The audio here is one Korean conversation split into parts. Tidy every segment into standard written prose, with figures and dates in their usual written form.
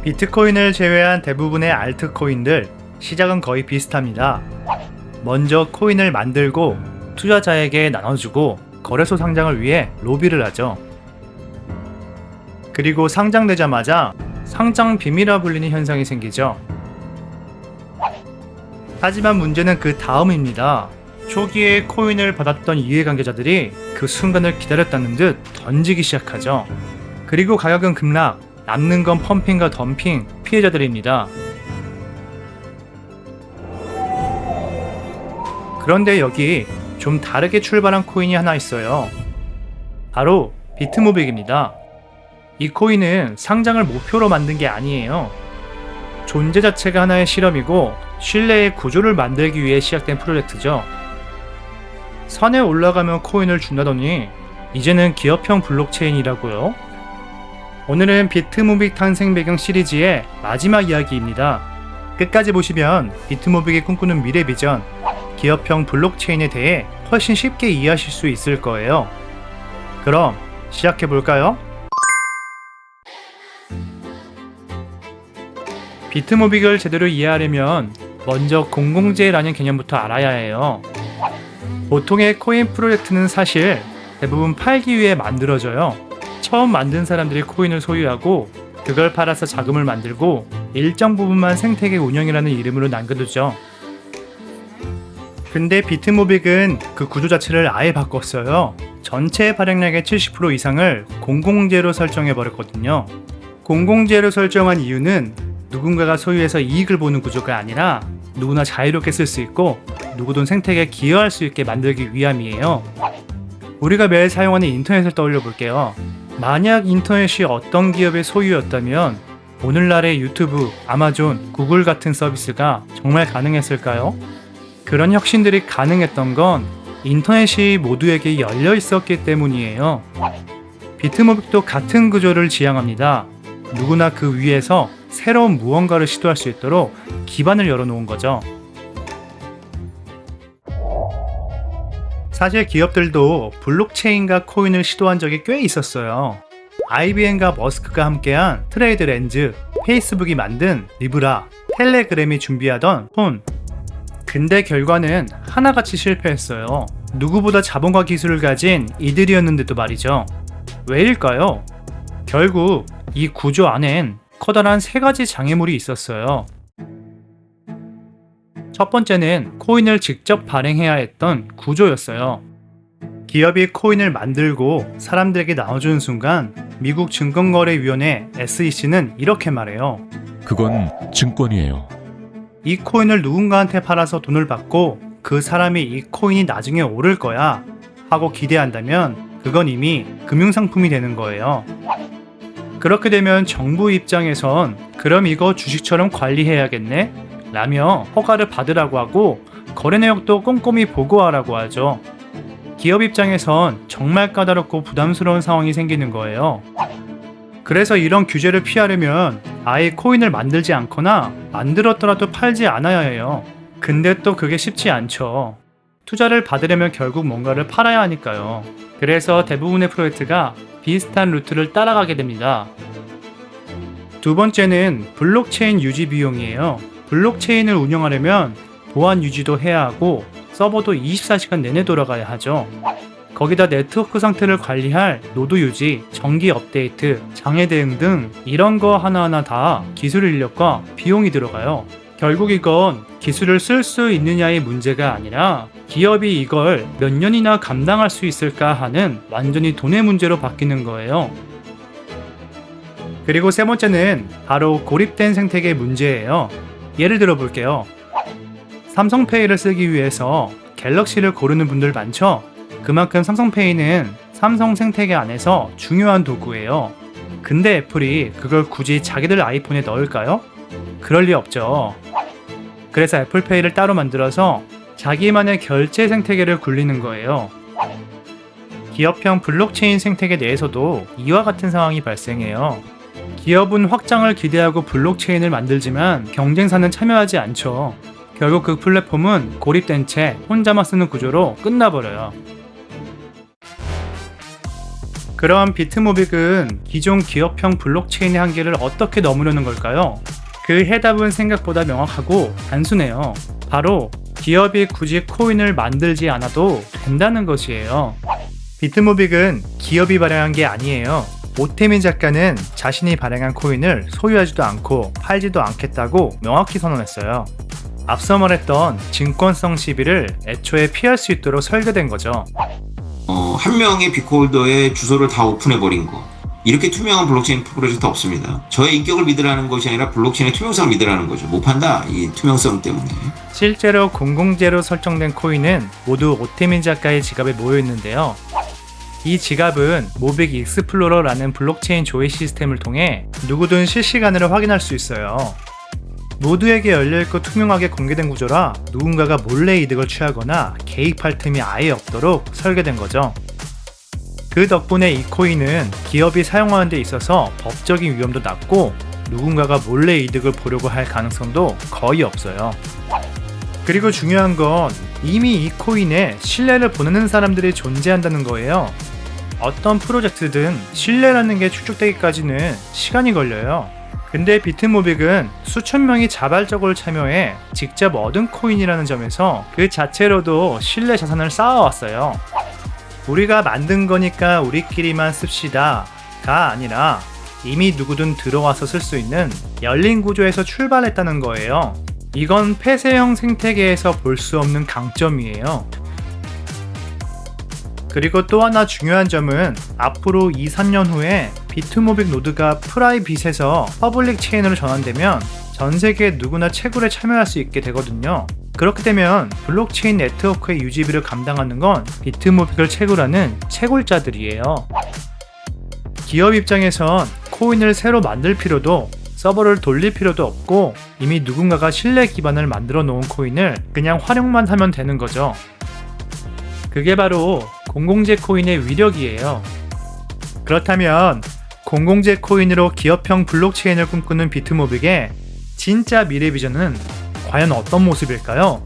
비트코인을 제외한 대부분의 알트코인들 시작은 거의 비슷합니다. 먼저 코인을 만들고 투자자에게 나눠주고 거래소 상장을 위해 로비를 하죠. 그리고 상장되자마자 상장 비밀화 불리는 현상이 생기죠. 하지만 문제는 그 다음입니다. 초기에 코인을 받았던 이해관계자들이 그 순간을 기다렸다는 듯 던지기 시작하죠. 그리고 가격은 급락, 남는 건 펌핑과 덤핑, 피해자들입니다. 그런데 여기 좀 다르게 출발한 코인이 하나 있어요. 바로 비트무빅입니다. 이 코인은 상장을 목표로 만든 게 아니에요. 존재 자체가 하나의 실험이고 신뢰의 구조를 만들기 위해 시작된 프로젝트죠. 산에 올라가면 코인을 준다더니 이제는 기업형 블록체인이라고요? 오늘은 비트무빅 탄생 배경 시리즈의 마지막 이야기입니다. 끝까지 보시면 비트무빅이 꿈꾸는 미래 비전, 기업형 블록체인에 대해 훨씬 쉽게 이해하실 수 있을 거예요. 그럼 시작해볼까요? 비트무빅을 제대로 이해하려면 먼저 공공재라는 개념부터 알아야 해요. 보통의 코인 프로젝트는 사실 대부분 팔기 위해 만들어져요. 처음 만든 사람들이 코인을 소유하고 그걸 팔아서 자금을 만들고 일정 부분만 생태계 운영이라는 이름으로 남겨두죠. 근데 비트무빅은 그 구조 자체를 아예 바꿨어요. 전체 발행량의 70% 이상을 공공재로 설정해버렸거든요. 공공재로 설정한 이유는 누군가가 소유해서 이익을 보는 구조가 아니라 누구나 자유롭게 쓸 수 있고 누구든 생태계에 기여할 수 있게 만들기 위함이에요. 우리가 매일 사용하는 인터넷을 떠올려 볼게요. 만약 인터넷이 어떤 기업의 소유였다면 오늘날의 유튜브, 아마존, 구글 같은 서비스가 정말 가능했을까요? 그런 혁신들이 가능했던 건 인터넷이 모두에게 열려 있었기 때문이에요. 비트무빅도 같은 구조를 지향합니다. 누구나 그 위에서 새로운 무언가를 시도할 수 있도록 기반을 열어놓은 거죠. 사실 기업들도 블록체인과 코인을 시도한 적이 꽤 있었어요. IBM과 머스크가 함께한 트레이드렌즈, 페이스북이 만든 리브라, 텔레그램이 준비하던 폰. 근데 결과는 하나같이 실패했어요. 누구보다 자본과 기술을 가진 이들이었는데도 말이죠. 왜일까요? 결국 이 구조 안엔 커다란 세 가지 장애물이 있었어요. 첫 번째는 코인을 직접 발행해야 했던 구조였어요. 기업이 코인을 만들고 사람들에게 나눠주는 순간 미국 증권거래위원회 SEC는 이렇게 말해요. 그건 증권이에요. 이 코인을 누군가한테 팔아서 돈을 받고 그 사람이 이 코인이 나중에 오를 거야 하고 기대한다면 그건 이미 금융상품이 되는 거예요. 그렇게 되면 정부 입장에선 그럼 이거 주식처럼 관리해야겠네? 라며 허가를 받으라고 하고 거래 내역도 꼼꼼히 보고하라고 하죠. 기업 입장에선 정말 까다롭고 부담스러운 상황이 생기는 거예요. 그래서 이런 규제를 피하려면 아예 코인을 만들지 않거나 만들었더라도 팔지 않아야 해요. 근데 또 그게 쉽지 않죠. 투자를 받으려면 결국 뭔가를 팔아야 하니까요. 그래서 대부분의 프로젝트가 비슷한 루트를 따라가게 됩니다. 두 번째는 블록체인 유지 비용이에요. 블록체인을 운영하려면 보안 유지도 해야 하고 서버도 24시간 내내 돌아가야 하죠. 거기다 네트워크 상태를 관리할 노드 유지, 정기 업데이트, 장애 대응 등 이런 거 하나하나 다 기술 인력과 비용이 들어가요. 결국 이건 기술을 쓸 수 있느냐의 문제가 아니라 기업이 이걸 몇 년이나 감당할 수 있을까 하는 완전히 돈의 문제로 바뀌는 거예요. 그리고 세 번째는 바로 고립된 생태계 문제예요. 예를 들어 볼게요. 삼성페이를 쓰기 위해서 갤럭시를 고르는 분들 많죠? 그만큼 삼성페이는 삼성 생태계 안에서 중요한 도구예요. 근데 애플이 그걸 굳이 자기들 아이폰에 넣을까요? 그럴 리 없죠. 그래서 애플페이를 따로 만들어서 자기만의 결제 생태계를 굴리는 거예요. 기업형 블록체인 생태계 내에서도 이와 같은 상황이 발생해요. 기업은 확장을 기대하고 블록체인을 만들지만 경쟁사는 참여하지 않죠. 결국 그 플랫폼은 고립된 채 혼자만 쓰는 구조로 끝나버려요. 그럼 비트모빅은 기존 기업형 블록체인의 한계를 어떻게 넘으려는 걸까요? 그 해답은 생각보다 명확하고 단순해요. 바로 기업이 굳이 코인을 만들지 않아도 된다는 것이에요. 비트모빅은 기업이 발행한 게 아니에요. 오태민 작가는 자신이 발행한 코인을 소유하지도 않고 팔지도 않겠다고 명확히 선언했어요. 앞서 말했던 증권성 시비를 애초에 피할 수 있도록 설계된 거죠. 한 명의 비트홀더의 주소를 다 오픈해버린 거. 이렇게 투명한 블록체인 프로젝트 없습니다. 저의 인격을 믿으라는 것이 아니라 블록체인의 투명성을 믿으라는 거죠. 못 판다, 이 투명성 때문에. 실제로 공공재로 설정된 코인은 모두 오태민 작가의 지갑에 모여 있는데요. 이 지갑은 모빅 익스플로러라는 블록체인 조회 시스템을 통해 누구든 실시간으로 확인할 수 있어요. 모두에게 열려있고 투명하게 공개된 구조라 누군가가 몰래 이득을 취하거나 개입할 틈이 아예 없도록 설계된 거죠. 그 덕분에 이 코인은 기업이 사용하는 데 있어서 법적인 위험도 낮고 누군가가 몰래 이득을 보려고 할 가능성도 거의 없어요. 그리고 중요한 건 이미 이 코인에 신뢰를 보내는 사람들이 존재한다는 거예요. 어떤 프로젝트든 신뢰라는 게 축적되기까지는 시간이 걸려요. 근데 비트모빅은 수천 명이 자발적으로 참여해 직접 얻은 코인이라는 점에서 그 자체로도 신뢰 자산을 쌓아왔어요. 우리가 만든 거니까 우리끼리만 씁시다가 아니라 이미 누구든 들어와서 쓸 수 있는 열린 구조에서 출발했다는 거예요. 이건 폐쇄형 생태계에서 볼 수 없는 강점이에요. 그리고 또 하나 중요한 점은 앞으로 2-3년 후에 비트모빅 노드가 프라이빗에서 퍼블릭 체인으로 전환되면 전 세계 누구나 채굴에 참여할 수 있게 되거든요. 그렇게 되면 블록체인 네트워크의 유지비를 감당하는 건 비트모빅을 채굴하는 채굴자들이에요. 기업 입장에선 코인을 새로 만들 필요도 서버를 돌릴 필요도 없고 이미 누군가가 신뢰 기반을 만들어 놓은 코인을 그냥 활용만 하면 되는 거죠. 그게 바로 공공재 코인의 위력이에요. 그렇다면 공공재 코인으로 기업형 블록체인을 꿈꾸는 비트모빅의 진짜 미래 비전은 과연 어떤 모습일까요?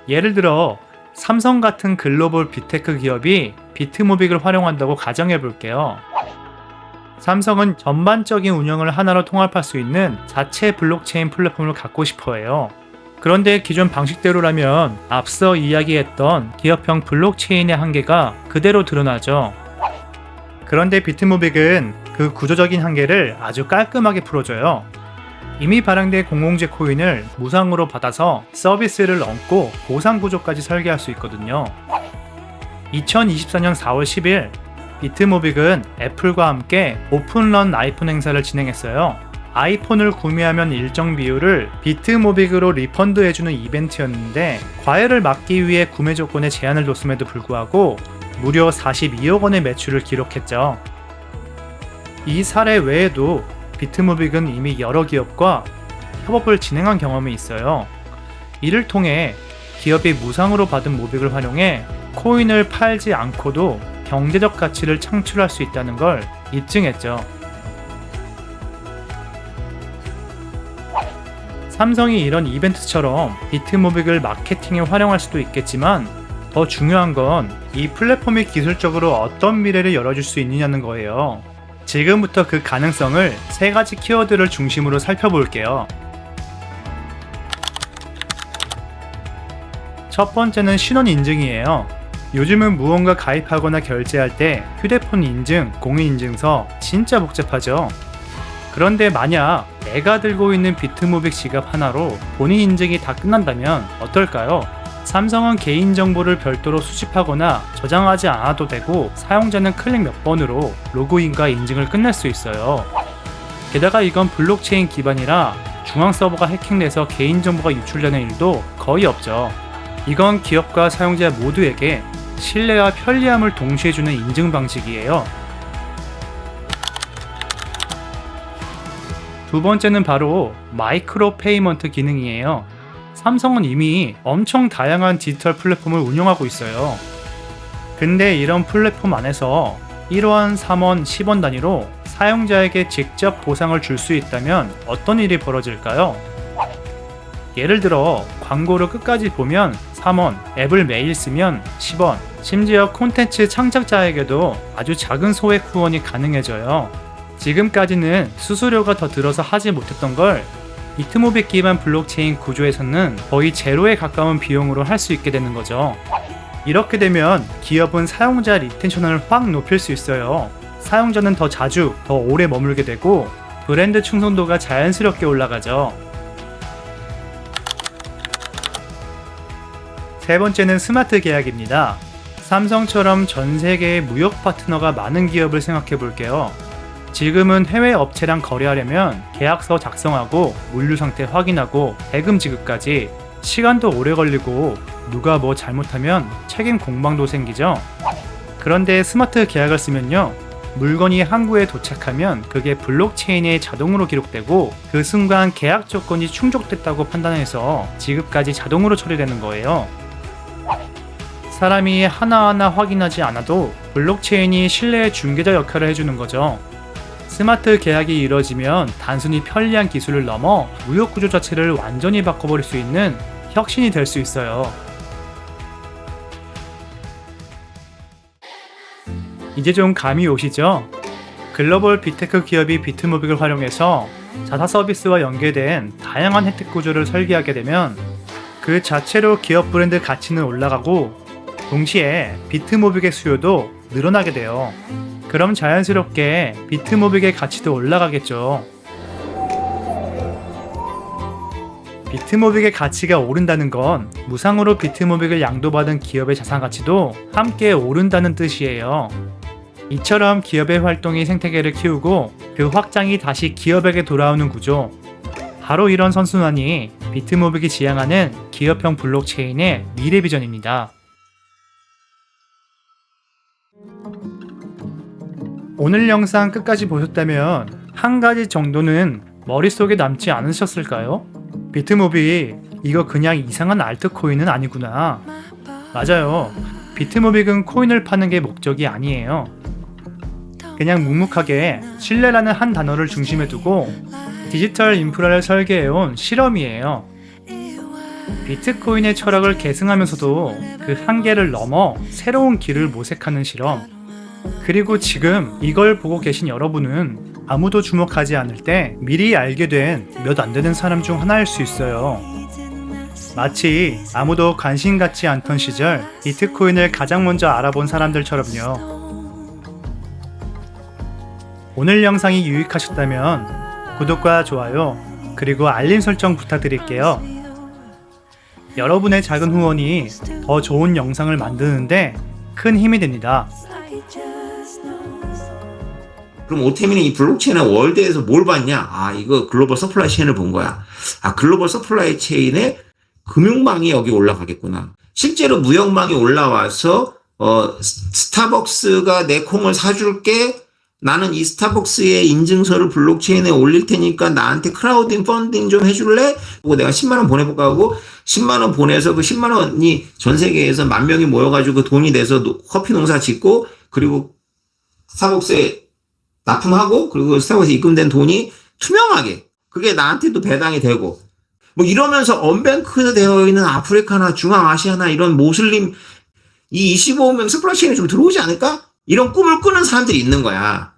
예를 들어 삼성 같은 글로벌 빅테크 기업이 비트모빅을 활용한다고 가정해 볼게요. 삼성은 전반적인 운영을 하나로 통합할 수 있는 자체 블록체인 플랫폼을 갖고 싶어 해요. 그런데 기존 방식대로라면 앞서 이야기했던 기업형 블록체인의 한계가 그대로 드러나죠. 그런데 비트모빅은 그 구조적인 한계를 아주 깔끔하게 풀어줘요. 이미 발행된 공공재 코인을 무상으로 받아서 서비스를 얹고 보상 구조까지 설계할 수 있거든요. 2024년 4월 10일 비트모빅은 애플과 함께 오픈런 아이폰 행사를 진행했어요. 아이폰을 구매하면 일정 비율을 비트모빅으로 리펀드해주는 이벤트였는데 과열을 막기 위해 구매 조건에 제한을 뒀음에도 불구하고 무려 42억 원의 매출을 기록했죠. 이 사례 외에도 비트모빅은 이미 여러 기업과 협업을 진행한 경험이 있어요. 이를 통해 기업이 무상으로 받은 모빅을 활용해 코인을 팔지 않고도 경제적 가치를 창출할 수 있다는 걸 입증했죠. 삼성이 이런 이벤트처럼 비트모빅을 마케팅에 활용할 수도 있겠지만 더 중요한 건 이 플랫폼이 기술적으로 어떤 미래를 열어줄 수 있느냐는 거예요. 지금부터 그 가능성을 3가지 키워드를 중심으로 살펴볼게요. 첫 번째는 신원 인증이에요. 요즘은 무언가 가입하거나 결제할 때 휴대폰 인증, 공인인증서 진짜 복잡하죠. 그런데 만약 내가 들고 있는 비트모빅 지갑 하나로 본인 인증이 다 끝난다면 어떨까요? 삼성은 개인정보를 별도로 수집하거나 저장하지 않아도 되고 사용자는 클릭 몇 번으로 로그인과 인증을 끝낼 수 있어요. 게다가 이건 블록체인 기반이라 중앙 서버가 해킹돼서 개인정보가 유출되는 일도 거의 없죠. 이건 기업과 사용자 모두에게 신뢰와 편리함을 동시에 주는 인증 방식이에요. 두 번째는 바로 마이크로 페이먼트 기능이에요. 삼성은 이미 엄청 다양한 디지털 플랫폼을 운영하고 있어요. 근데 이런 플랫폼 안에서 1원, 3원, 10원 단위로 사용자에게 직접 보상을 줄 수 있다면 어떤 일이 벌어질까요? 예를 들어 광고를 끝까지 보면 3원, 앱을 매일 쓰면 10원, 심지어 콘텐츠 창작자에게도 아주 작은 소액 후원이 가능해져요. 지금까지는 수수료가 더 들어서 하지 못했던 걸 비트모빅 기반 블록체인 구조에서는 거의 제로에 가까운 비용으로 할 수 있게 되는 거죠. 이렇게 되면 기업은 사용자 리텐션을 확 높일 수 있어요. 사용자는 더 자주, 더 오래 머물게 되고 브랜드 충성도가 자연스럽게 올라가죠. 세 번째는 스마트 계약입니다. 삼성처럼 전 세계에 무역 파트너가 많은 기업을 생각해 볼게요. 지금은 해외 업체랑 거래하려면 계약서 작성하고 물류 상태 확인하고 대금 지급까지 시간도 오래 걸리고 누가 뭐 잘못하면 책임 공방도 생기죠. 그런데 스마트 계약을 쓰면요, 물건이 항구에 도착하면 그게 블록체인에 자동으로 기록되고 그 순간 계약 조건이 충족됐다고 판단해서 지급까지 자동으로 처리되는 거예요. 사람이 하나하나 확인하지 않아도 블록체인이 신뢰의 중개자 역할을 해주는 거죠. 스마트 계약이 이뤄지면 단순히 편리한 기술을 넘어 무역 구조 자체를 완전히 바꿔버릴 수 있는 혁신이 될 수 있어요. 이제 좀 감이 오시죠? 글로벌 빅테크 기업이 비트모빅을 활용해서 자사 서비스와 연계된 다양한 혜택 구조를 설계하게 되면 그 자체로 기업 브랜드 가치는 올라가고 동시에 비트모빅의 수요도 늘어나게 돼요. 그럼 자연스럽게 비트모빅의 가치도 올라가겠죠. 비트모빅의 가치가 오른다는 건 무상으로 비트모빅을 양도받은 기업의 자산 가치도 함께 오른다는 뜻이에요. 이처럼 기업의 활동이 생태계를 키우고 그 확장이 다시 기업에게 돌아오는 구조. 바로 이런 선순환이 비트모빅이 지향하는 기업형 블록체인의 미래 비전입니다. 오늘 영상 끝까지 보셨다면 한 가지 정도는 머릿속에 남지 않으셨을까요? 비트모빅, 이거 그냥 이상한 알트코인은 아니구나. 맞아요. 비트모빅은 코인을 파는 게 목적이 아니에요. 그냥 묵묵하게 신뢰라는 한 단어를 중심에 두고 디지털 인프라를 설계해온 실험이에요. 비트코인의 철학을 계승하면서도 그 한계를 넘어 새로운 길을 모색하는 실험. 그리고 지금 이걸 보고 계신 여러분은 아무도 주목하지 않을 때 미리 알게 된 몇 안 되는 사람 중 하나일 수 있어요. 마치 아무도 관심 갖지 않던 시절 비트코인을 가장 먼저 알아본 사람들처럼요. 오늘 영상이 유익하셨다면 구독과 좋아요 그리고 알림 설정 부탁드릴게요. 여러분의 작은 후원이 더 좋은 영상을 만드는데 큰 힘이 됩니다. 그럼 오태민은 이 블록체인의 월드에서 뭘 봤냐? 아, 이거 글로벌 서플라이 체인을 본 거야. 아, 글로벌 서플라이 체인에 금융망이 여기 올라가겠구나. 실제로 무역망이 올라와서 스타벅스가 내 콩을 사줄게. 나는 이 스타벅스의 인증서를 블록체인에 올릴 테니까 나한테 크라우딩 펀딩 좀 해줄래? 그리고 내가 10만 원 보내볼까 하고 10만 원 보내서 그 10만 원이 전 세계에서 10,000명이 모여가지고 그 돈이 돼서 커피 농사 짓고 그리고 스타벅스에 납품하고 그리고 스타벅스에 입금된 돈이 투명하게 그게 나한테도 배당이 되고 뭐 이러면서 언뱅크 되어 있는 아프리카나 중앙아시아나 이런 모슬림 이 25명 스플라시엔에 좀 들어오지 않을까? 이런 꿈을 꾸는 사람들이 있는 거야.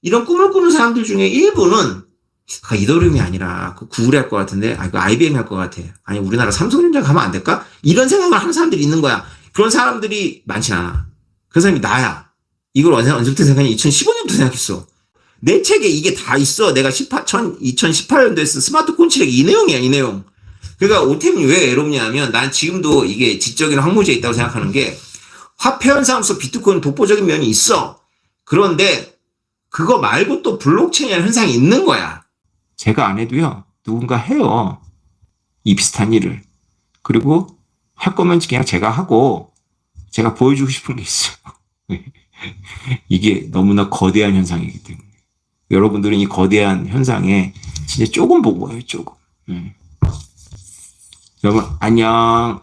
이런 꿈을 꾸는 사람들 중에 일부는 이더리움이 아니라 그 구글 할 것 같은데 그 IBM 할 것 같아. 아니 우리나라 삼성전자 가면 안 될까? 이런 생각을 하는 사람들이 있는 거야. 그런 사람들이 많진 않아. 그런 사람이 나야. 이걸 언제부터 생각했냐? 2015년부터 생각했어. 내 책에 이게 다 있어. 내가 2018년도에 쓴 스마트 콘치렉 이 내용이야, 이 내용. 그러니까 오템이 왜 외롭냐면 난 지금도 이게 지적인 황무지에 있다고 생각하는 게 화폐 현상으로서 비트코인 독보적인 면이 있어. 그런데 그거 말고 또 블록체인이라는 현상이 있는 거야. 제가 안 해도요. 누군가 해요. 이 비슷한 일을. 그리고 할 거면 그냥 제가 하고 제가 보여주고 싶은 게 있어요. 이게 너무나 거대한 현상이기 때문에. 여러분들은 이 거대한 현상에 진짜 조금 보고 와요. 조금. 여러분 안녕.